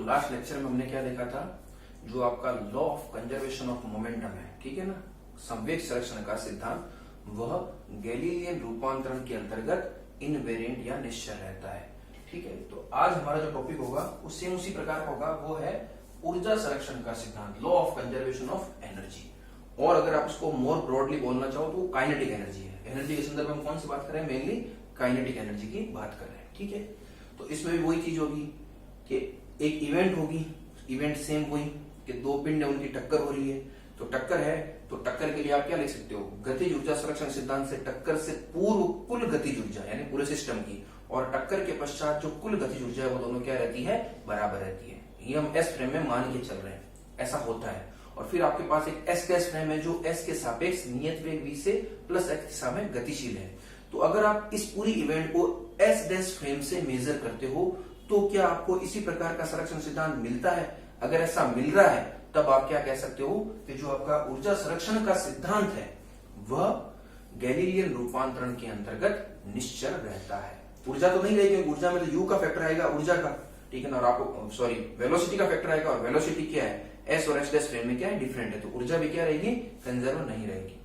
Last lecture में हमने क्या देखा था, जो आपका law of conservation of momentum है, ठीक है ना, संवेग संरक्षण का सिद्धांत, वह गैलीलियन रूपांतरण के अंतर्गत इनवेरिएंट या निश्चल रहता है। ठीक है, तो आज हमारा जो टॉपिक होगा वो सेम उसी प्रकार का होगा, वो है ऊर्जा संरक्षण का सिद्धांत, law of conservation of energy. और अगर आप इसको मोर ब्रॉडली बोलना चाहो तो काइनेटिक एनर्जी है। एनर्जी के संदर्भ में कौन सी बात कर रहे हैं? मेनली काइनेटिक एनर्जी की बात कर रहे हैं। ठीक है, तो इसमें भी वही चीज होगी कि एक इवेंट होगी, इवेंट सेम हुई कि दो पिंड है, उनकी टक्कर हो रही है, तो टक्कर है, तो टक्कर के लिए आप क्या लिख सकते हो? गतिज ऊर्जा संरक्षण सिद्धांत से टक्कर से पूर्व कुल गतिज ऊर्जा यानी पूरे सिस्टम की, और टक्कर के पश्चात जो कुल गतिज ऊर्जा है वो दोनों क्या रहती है? बराबर रहती है। ये हम एस फ्रेम में मान के चल रहे हैं, ऐसा होता है। और फिर आपके पास एक एस डैश फ्रेम है जो एस के सापेक्ष नियत वेग v से प्लस x दिशा में गतिशील है। तो अगर आप इस पूरी इवेंट को एस डैश फ्रेम से मेजर करते हो तो क्या आपको इसी प्रकार का संरक्षण सिद्धांत मिलता है? अगर ऐसा मिल रहा है तब आप क्या कह सकते हो कि जो आपका ऊर्जा संरक्षण का सिद्धांत है वह गैलीलियन रूपांतरण के अंतर्गत निश्चल रहता है। ऊर्जा तो नहीं रहेगी, ऊर्जा में तो u का फैक्टर आएगा ऊर्जा का, ठीक है ना, और आपको सॉरी वेलोसिटी का फैक्टर आएगा, और वेलोसिटी क्या है? एस और एस डैश फ्रेम में क्या है? डिफरेंट है, तो ऊर्जा भी क्या रहेगी? कंजर्व नहीं रहेगी,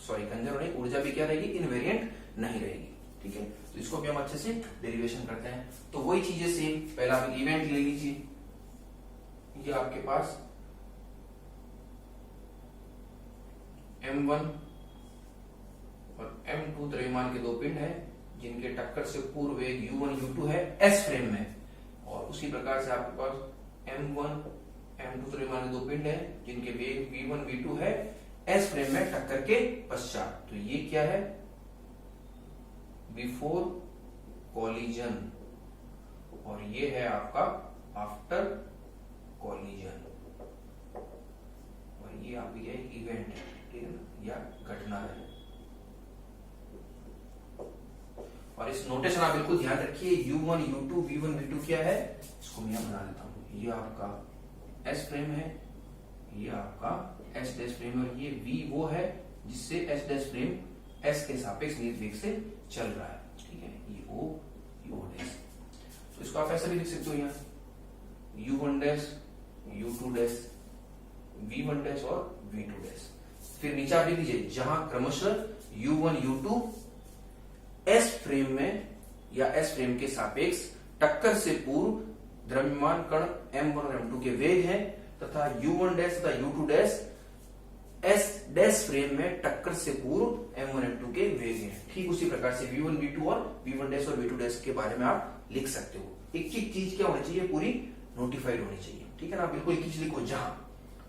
सॉरी कंजर्व नहीं, ऊर्जा भी क्या रहेगी? इनवेरिएंट नहीं रहेगी। ठीक है, तो इसको भी हम अच्छे से डेरिवेशन करते हैं। तो वही चीजें सेम, पहला आप इवेंट ले लीजिए, ये आपके पास m1 और m2 द्रव्यमान के दो पिंड है जिनके टक्कर से पूर्व वेग u1 u2 है s फ्रेम में, और उसी प्रकार से आपके पास m1 m2 द्रव्यमान के दो पिंड है जिनके वेग v1 v2 है s फ्रेम में टक्कर के पश्चात। तो ये क्या है? बिफोर कॉलिजन, और ये है आपका आफ्टर कॉलिजन, और ये आपकी एक इवेंट है, ठीक है ना, या घटना है। और इस नोटेशन आप बिल्कुल ध्यान रखिए, u1 u2 v1 v2 क्या है? इसको मैं बना देता हूं, ये आपका s फ्रेम है, ये आपका s डैश फ्रेम, और ये v वो है जिससे s डैश फ्रेम s के सापेक्ष नियत वेग से चल रहा है। ठीक है, ये o डैश, तो इसको आप ऐसा भी लिख सकते हो यहाँ u1 dash u2 dash v1 dash और v2 डैश। फिर नीचे आप लिख लीजिए जहां क्रमशः u1 u2 s फ्रेम में या s फ्रेम के सापेक्ष टक्कर से पूर्व द्रव्यमान कण m1 और m2 के वेग हैं, तथा u1 डैश तथा u2 dash s dash frame में टक्कर से पूर्व m1 m2 के वेग हैं। ठीक उसी प्रकार से v1 v2 और v1 डैश और v2 डैश के बारे में आप लिख सकते हो। एक एक चीज क्या होनी चाहिए? पूरी नोटिफाइड होनी चाहिए, ठीक है ना, बिल्कुल एक चीज लिखो जहां,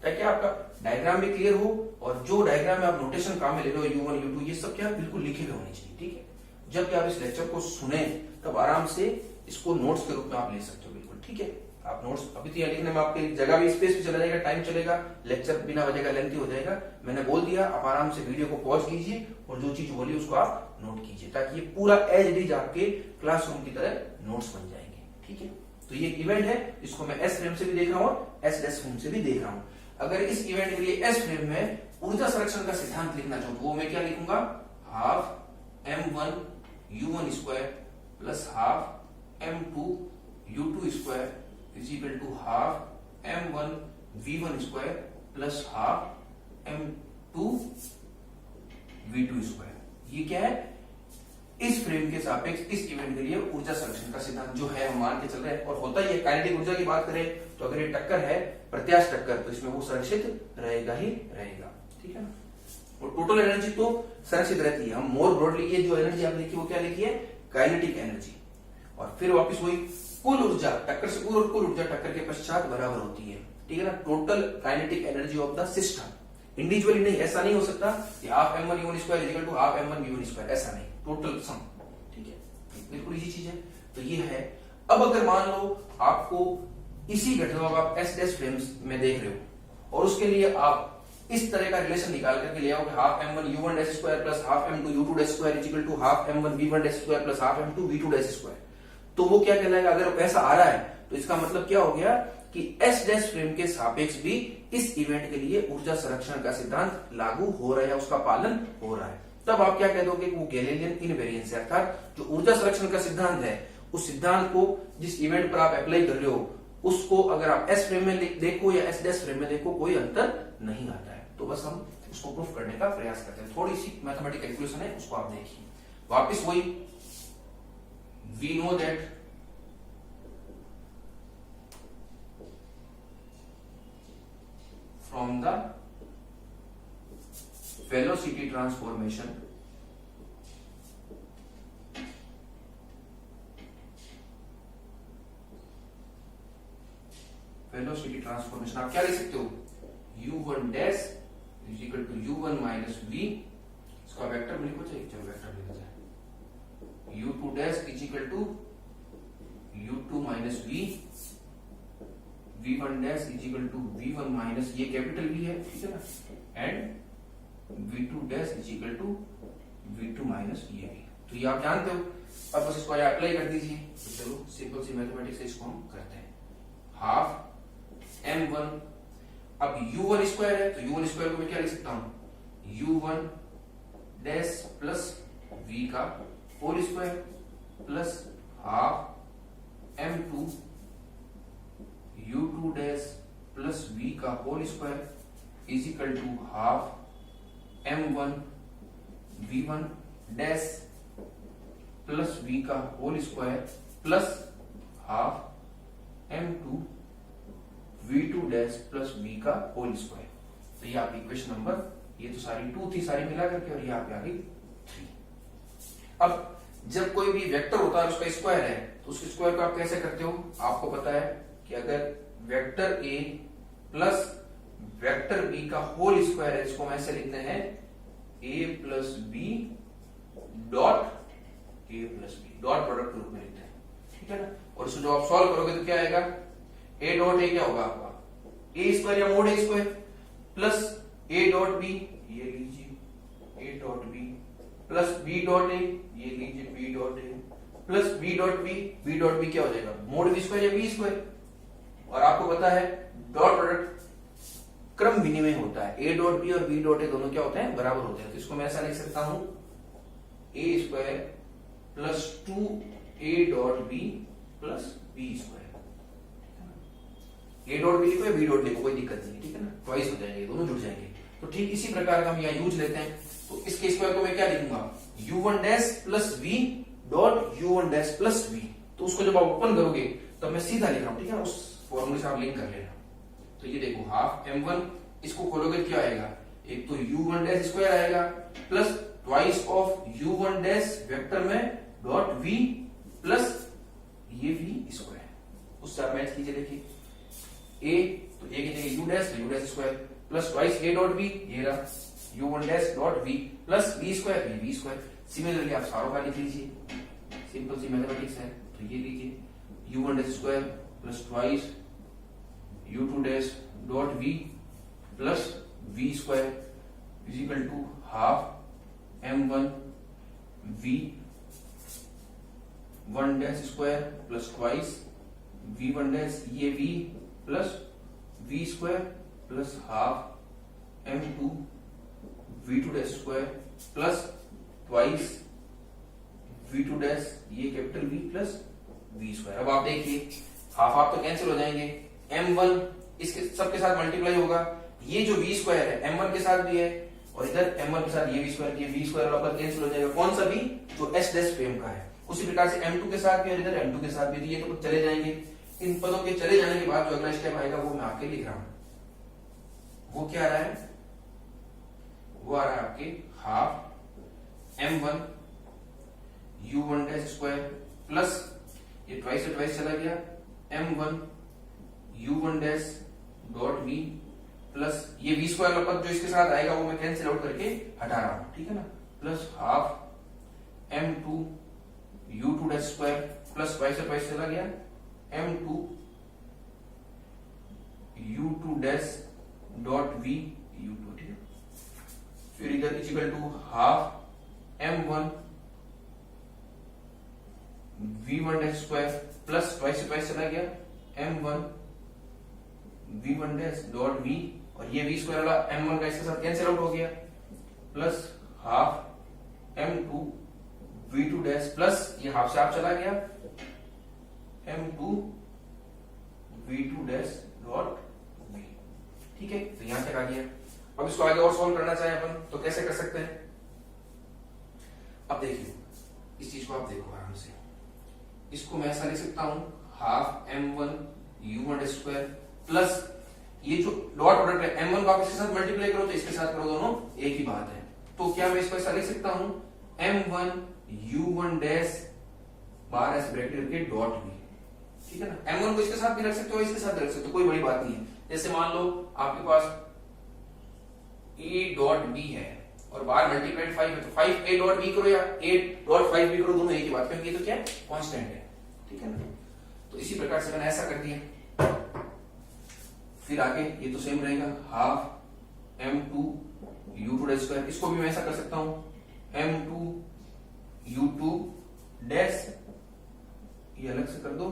ताकि आपका डायग्राम भी क्लियर हो, और जो डायग्राम में आप नोटेशन काम में ले रहे हो u1 u2 ये सब क्या बिल्कुल लिखे हुए होने चाहिए। ठीक है, जब आप इस लेक्चर को सुने तब आराम से इसको नोट्स के रूप में आप ले सकते हो, बिल्कुल ठीक है। आप नोट्स अभी तो यहाँ लिखने में आपके जगह भी, स्पेस भी चला जाएगा, टाइम चलेगा, लेक्चर बिना वजह का लेंथी हो जाएगा। मैंने बोल दिया, आप आराम से वीडियो को पॉज कीजिए और जो चीज बोली उसको आप नोट कीजिए, ताकि ये पूरा एज इट इज आपके क्लासरूम की तरह नोट्स बन जाएंगे। ठीक है, तो ये इवेंट है, इसको मैं एस फ्रेम से भी देख रहा हूँ और एस डैश फ्रेम से भी देख रहा हूँ। अगर इस इवेंट के लिए एस फ्रेम में ऊर्जा संरक्षण का सिद्धांत लिखना चाहूँ तो वो मैं क्या लिखूंगा? Half m1 u1 square plus half m2 u2 square is equal to half m1 v1 square plus half m2 v2 square. ये क्या है? इस फ्रेम के सापेक्ष इस इवेंट के लिए ऊर्जा संरक्षण का सिद्धांत जो है हम मान के चल रहे हैं। और होता ही है, काइनेटिक ऊर्जा की बात करें तो अगर ये टक्कर है, प्रत्यास्थ टक्कर, तो इसमें वो संरक्षित रहेगा ही रहेगा। ठीक है ना, और टोटल एनर्जी तो संरक्षित रहती है। हम मोर ब्रॉडली ये जो एनर्जी आपने लिखी वो क्या लिखी है? Kinetic energy. और फिर वापस वही कुल ऊर्जा, टक्कर से पूर्व और कुल ऊर्जा टक्कर के पश्चात बराबर होती है। ठीक है ना, total kinetic energy of the system. Individually नहीं, ऐसा नहीं हो सकता कि half m1 u1 square is equal to half m1 v1 square, ऐसा नहीं, टोटल सम। ठीक है, बिल्कुल इजी चीज है। तो ये है। अब अगर मान लो आपको इसी घटना को आप एस डैश फ्रेम में देख रहे हो और उसके लिए आप इस तरह का रिलेशन निकाल करके ले आओ कि half m1 u1 dash square plus half m2 u2 dash square is equal to half m1 v1 dash square plus half m2 v2 dash square, तो वो क्या कहलाएगा? अगर ऐसा आ रहा है तो इसका मतलब क्या हो गया कि एस डैश फ्रेम के सापेक्ष भी इस इवेंट के लिए ऊर्जा संरक्षण का सिद्धांत लागू हो रहा है, उसका पालन हो रहा है। तब आप क्या कह दोगे? वो गैलीलियन इनवेरिएंस है, अर्थात जो ऊर्जा संरक्षण का सिद्धांत है उस सिद्धांत को जिस इवेंट पर आप अप्लाई कर रहे हो उसको अगर आप एस फ्रेम में देखो या एस डैश फ्रेम में देखो कोई अंतर नहीं आता है। तो बस हम उसको प्रूफ करने का प्रयास करते हैं। थोड़ी सी मैथमेटिकल कैलकुलेशन है, उसको आप देखिए। वापस वही, we know that from the velocity transformation velocity transformation आप क्या लिख सकते हो, u1 dash is equal to u1 minus v, इसका वेक्टर में लिखो चाहिए, चलो वेक्टर लिखा जाए, u2 dash is equal to u2 minus v, v1 dash is equal to v1 minus, ये कैपिटल V है, ठीक है ना, and v2 dash is equal to v2 minus ये भी। तो ये आप जानते हो, अब बस इसको अप्लाई कर दीजिए। तो चलो सिंपल सी मैथमेटिक्स से इसको हम करते हैं। हाफ m1, अब u1 स्क्वायर है तो u1 स्क्वायर को मैं क्या लिख सकता हूं, u1 डैश प्लस v का whole square plus half m2 u2 dash plus v का whole square is equal to half m1 v1 dash plus v का whole square plus half m2 v2 dash plus v का whole square. तो ये आपकी equation number, ये तो सारी 2 थी सारी मिला करके, और ये आप आ गई 3। अब जब कोई भी वेक्टर होता है उसका स्क्वायर है तो उसके स्क्वायर को आप कैसे करते हो, आपको पता है कि अगर vector a plus vector b का होल स्क्वायर है, इसको हम ऐसे लिखते हैं a plus B dot a plus B, dot product के रूप में लिखते हैं, ठीक है ना। और इसको जब आप सॉल्व करोगे तो क्या आएगा, a डॉट ए क्या होगा आपका, a स्क्वायर या mod a square plus a dot B, ये लीजिए a dot B plus b dot A, ये लीजिए b dot A plus b dot b dot B क्या हो जाएगा, मोड b स्क्वायर या b स्क्वायर। और आपको पता है डॉट प्रोडक्ट क्रम विनिमय होता है, a डॉट बी और b डॉट ए दोनों क्या होते हैं, बराबर होते हैं। तो इसको मैं ऐसा लिख सकता हूं a square plus 2a dot B plus b square. A dot B लिखो, बी डॉट लिखो, कोई दिक्कत नहीं, ठीक है ना, ट्वाइस हो जाएंगे, दोनों जुड़ जाएंगे। तो ठीक इसी प्रकार का हम यहाँ यूज लेते हैं। तो इसके स्क्वायर को मैं क्या लिखूंगा, u1 dash plus v dot u1 dash plus v। तो उसको जब आप ओपन करोगे तब मैं सीधा लिख रहा हूं, ठीक है, उस फॉर्मूले से आप लिंक कर लेना। तो ये देखो हाफ m1, इसको खोलोगे क्या आएगा, एक तो u1 डैश स्क्वायर आएगा plus twice of u1 dash vector में डॉट v प्लस ये v स्क्वायर, उससे आप मैच कीजिए। देखिए a तो a की जगह u dash, u dash square plus twice a dot b, ये रहा u1 dash dot v plus v square, ये v स्क्वायर। सिमिलरली आप सारों का लिख लीजिए, सिंपल सी मैथमेटिक्स है। तो ये लीजिए u1 dash square plus twice u2 dash dot v plus v square is equal to half m1 v1 dash square plus twice v1 dash, ये v plus v square plus half m2 v2 dash square plus twice v2 dash, ये capital V plus v square. अब आप देखिए half half तो cancel हो जाएंगे, m1 इसके सबके साथ मल्टीप्लाई होगा, ये जो v स्क्वायर है m1 के साथ भी है और इधर m1 के साथ ये v स्क्वायर, ये v स्क्वायर वाला कैंसिल हो जाएगा। कौन सा v, जो s डैश फ्रेम का है। उसी प्रकार से m2 के साथ भी और इधर m2 के साथ भी, ये तो चले जाएंगे। इन पदों के चले जाने के बाद जो अगला स्टेप आएगा वो मैं आपके लिख रहा हूं, वो क्या आ रहा है, वो आ रहा है आपके half m1 u1 dash square plus ये ट्वाइस से ट्वाइस चला गया m1 u1 dash dot v plus ये v स्क्वायर वाला पद जो इसके साथ आएगा वो मैं कैंसिल आउट करके हटा रहा हूं, ठीक है ना, plus half m2 u2 dash square plus twice से ट्वाइस चला गया m2 u2 dash dot v u2, ठीक है। फिर इधर equal to half m1 v1 dash square plus twice से ट्वाइस चला गया m1 v1 dash dot v, और ये v स्क्वायर वाला m1 का इसके साथ कैंसिल आउट हो गया plus half m2 v2 dash plus ये हाफ से हाफ चला गया m2 v2 dash dot v। ठीक है, तो यहां तक आ गया। अब इसको आगे और सॉल्व करना चाहे अपन तो कैसे कर सकते हैं? अब देखिए इस चीज को आप देखो आराम से, इसको मैं ऐसा लिख सकता हूं half m1 u1 square plus ये जो डॉट प्रोडक्ट है m1 को आप इसके साथ मल्टीप्लाई करो तो इसके साथ करो, दोनों एक ही बात है। तो क्या मैं इसको ऐसा लिख सकता हूं m1 u1 डैश बार ऐसे ब्रैकेट करके डॉट v। ठीक है ना, m1 को इसके साथ भी रख सकते हो, इसके साथ भी रख सकते हो, कोई बड़ी बात नहीं है। जैसे मान लो आपके पास a डॉट b है और बार मल्टीप्लाइड 5 है, तो 5 a डॉट b करो या a डॉट 5 b करो, दोनों एक ही बात, क्योंकि ये तो क्या है कांस्टेंट है। ठीक है ना, तो इसी प्रकार से मैंने ऐसा कर दिया। फिर आगे ये तो सेम रहेगा half m2 u2 dash square, इसको भी मैं ऐसा कर सकता हूं m2 u2 डैश, ये अलग से कर दो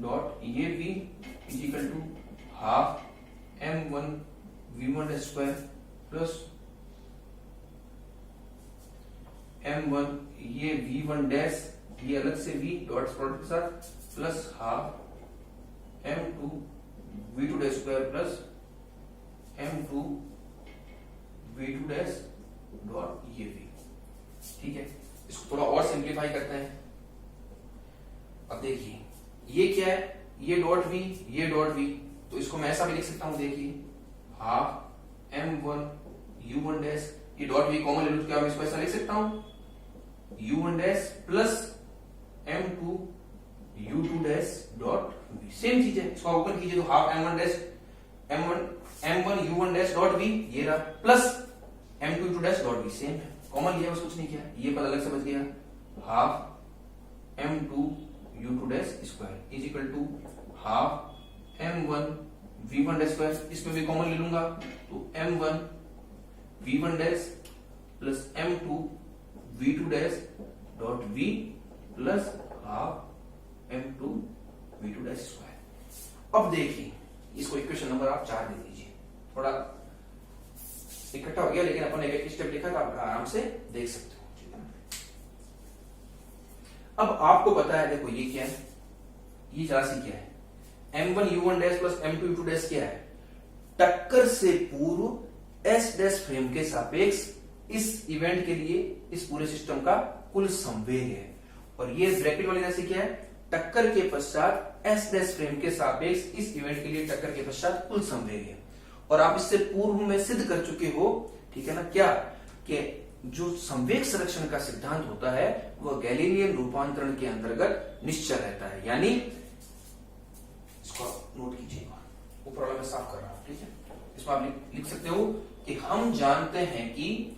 डॉट ये v is equal to half m1 v1 dash square plus m1 ये v1 डैश, ये अलग से v डॉट प्रोडक्ट के साथ plus half m2 v2 dash square plus m2 v2 dash dot ये v। ठीक है, इसको थोड़ा और सिंप्लीफाई करते हैं। अब देखिए ये क्या है, ये डॉट v, ये डॉट v, तो इसको मैं ऐसा भी लिख सकता हूं, देखिए हाफ m1 u1 डैश, ये डॉट v कॉमन ले लो तो क्या मैं इसको ऐसा लिख सकता हूं u1 dash plus m2 u2 dash dot v। Same चीज है, इसको ओपन कीजिए तो half m1 dash m1 u1 dash dot v ये रहा plus m2 u2 dash dot v, same है, कॉमन लिया बस, कुछ नहीं किया, ये पद अलग से बच गया half m2 u2 dash square is equal to half m1 v1 dash square, इसमें भी कॉमन ले लूंगा तो m1 v1 dash plus m2 v2 dash dot v plus half m2 v2 dash square. अब देखिए इसको इक्वेशन नंबर आप 4 दे दीजिए, थोड़ा इकट्ठा हो गया लेकिन अपन एक एक स्टेप लिखा था, आप आराम से देख सकते हो। ठीक है, अब आपको पता है, देखो ये क्या है, ये राशि क्या है m1 u1 dash plus m2 u2 dash क्या है, टक्कर से पूर्व s डैश फ्रेम के सापेक्ष इस इवेंट के लिए इस पूरे सिस्टम का कुल संवेग है। और ये ब्रैकेट वाली राशि क्या है, टक्कर के पश्चात s डैश फ्रेम के सापेक्ष इस इवेंट के लिए टक्कर के पश्चात कुल संवेग है। और आप इससे पूर्व में सिद्ध कर चुके हो, ठीक है ना, क्या कि जो संवेग संरक्षण का सिद्धांत होता है वह गैलीलियन रूपांतरण के अंतर्गत निश्चल रहता है। यानी इसको नोट कीजिएगा, ऊपर वाला मैं साफ कर रहा हूं। ठीक है, इसमें आप लिख सकते हो कि हम जानते हैं कि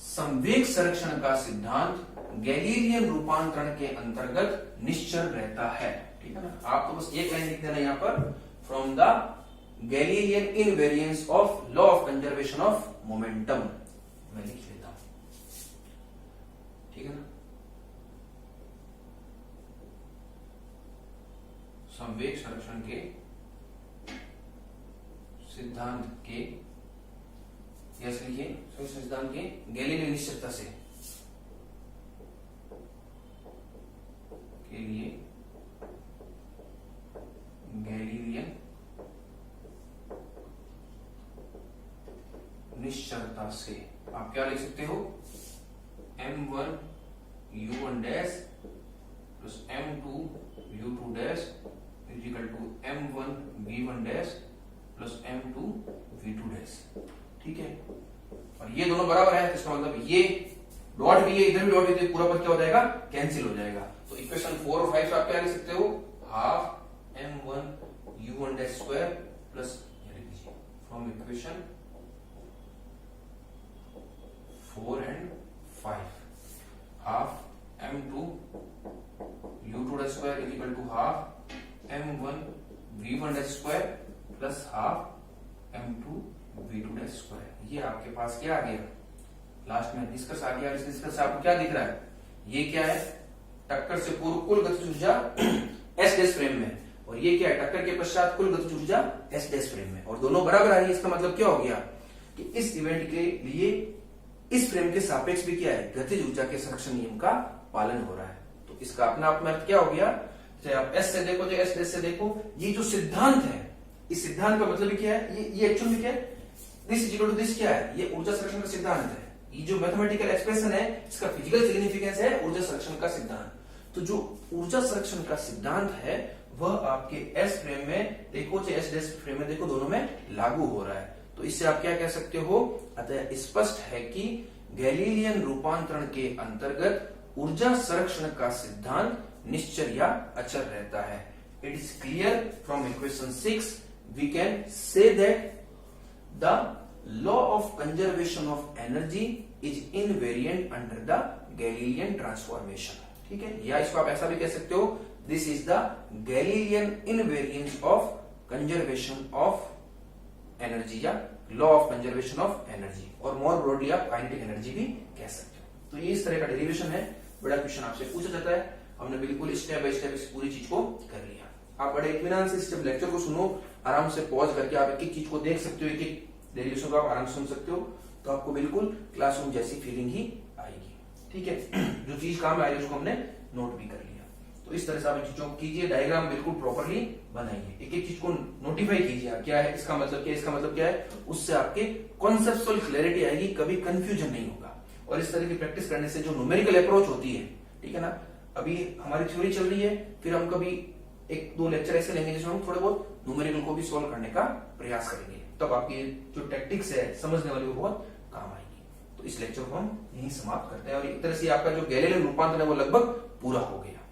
संवेग संरक्षण का सिद्धांत गैलीलियन रूपांतरण के अंतर्गत निश्चल रहता है। ठीक है ना, आप तो बस एक लाइन लिख देना यहां पर, from the Galilean invariance of law of conservation of momentum, मैं लिख लेता हूं। ठीक है ना, संवेग संरक्षण के सिद्धांत के, यस लिखिए, सिद्धांत के गैलीलियन निश्चलता से के लिए गैलीलियन निश्चलता से आप क्या लिख सकते हो, m1 u1 dash plus m2 u2 dash is equal to m1 v1 dash plus m2 v2 dash. ठीक है, और ये दोनों बराबर है, इसका मतलब ये डॉट भी है, इधर भी डॉट भी, पूरा पद क्या हो जाएगा, कैंसिल हो जाएगा। तो इक्वेशन 4 और 5 से आप क्या लिख सकते हो, half m1 u1 dash square plus from equation 4 and 5 half m2 u2 dash square is equal to half m1 v1 dash square plus half m2 v2 dash square. ये आपके पास क्या आ गया, लास्ट में डिस्कस आ गया। इस डिस्कस से आपको क्या दिख रहा है, ये क्या है, टक्कर से पूर्व कुल गतिज ऊर्जा s डैश फ्रेम में, और ये क्या है, टक्कर के पश्चात कुल गतिज ऊर्जा s डैश फ्रेम में, और दोनों बराबर आ रही है। इसका मतलब क्या हो गया कि इस इवेंट के लिए इस फ्रेम के सापेक्ष भी क्या है, गतिज ऊर्जा के संरक्षण नियम का पालन हो रहा है। तो इसका अपना आप में अर्थ क्या हो गया चाहे आप एस से देखो चाहे एस डैश से देखो, ये जो सिद्धांत है, इस सिद्धांत का मतलब क्या है, ये एक्चुअली क्या है, this is equal to this क्या है, ये ऊर्जा संरक्षण का सिद्धांत है। ये जो मैथमेटिकल एक्सप्रेशन है इसका फिजिकल सिग्निफिकेंस है ऊर्जा संरक्षण का सिद्धांत। तो जो ऊर्जा संरक्षण का सिद्धांत है वह आपके एस फ्रेम में देखो चाहे एस डैश फ्रेम में देखो, दोनों में लागू हो रहा है। तो इससे आप क्या कह सकते हो, अतः स्पष्ट है कि गैलीलियन रूपांतरण के अंतर्गत ऊर्जा संरक्षण का सिद्धांत निश्चल या अचल रहता है। It is clear from equation 6 we can say that the law of conservation of energy is invariant under the Galilean transformation. ठीक है, या इसको आप ऐसा भी कह सकते हो, this is the Galilean invariance of conservation of energy या law of conservation of energy, और मोर ब्रॉडली आप काइनेटिक एनर्जी भी कह सकते हो। तो ये इस तरह का डेरिवेशन है, बड़ा क्वेश्चन आपसे पूछा जाता है। हमने बिल्कुल स्टेप बाय स्टेप इस पूरी चीज को कर लिया। आप बड़े इत्मीनान से स्टेप लेक्चर को सुनो, आराम से पॉज करके आप एक एक चीज को देख सकते हो, एक एक डेरिवेशन को आप आराम से सुन सकते हो, तो आपको बिल्कुल क्लासरूम जैसी फीलिंग ही आएगी। ठीक है, जो चीज काम आएगी उसको हमने नोट भी कर लिया। तो इस तरह से आप चीजों को कीजिए, डायग्राम बिल्कुल प्रॉपरली बनाइए, एक एक चीज को नोटिफाई कीजिए, क्या है इसका मतलब क्या है, इसका मतलब क्या है, उससे आपके कॉन्सेप्चुअल क्लैरिटी आएगी, कभी कंफ्यूजन नहीं होगा। और इस तरह की प्रैक्टिस करने से जो न्यूमेरिकल अप्रोच होती है, ठीक है ना, अभी हमारी थ्योरी चल रही है, फिर हम कभी एक दो लेक्चर ऐसे लेंगे जिसमें हम थोड़े बहुत न्यूमेरिकल को भी सॉल्व करने का प्रयास करेंगे, तब आपकी जो टैक्टिक्स है समझने वाली वो बहुत काम आएगी। तो इस लेक्चर को हम यहीं समाप्त करते हैं, और एक तरह से आपका जो गैलीलियन रूपांतरण है वो लगभग पूरा हो गया।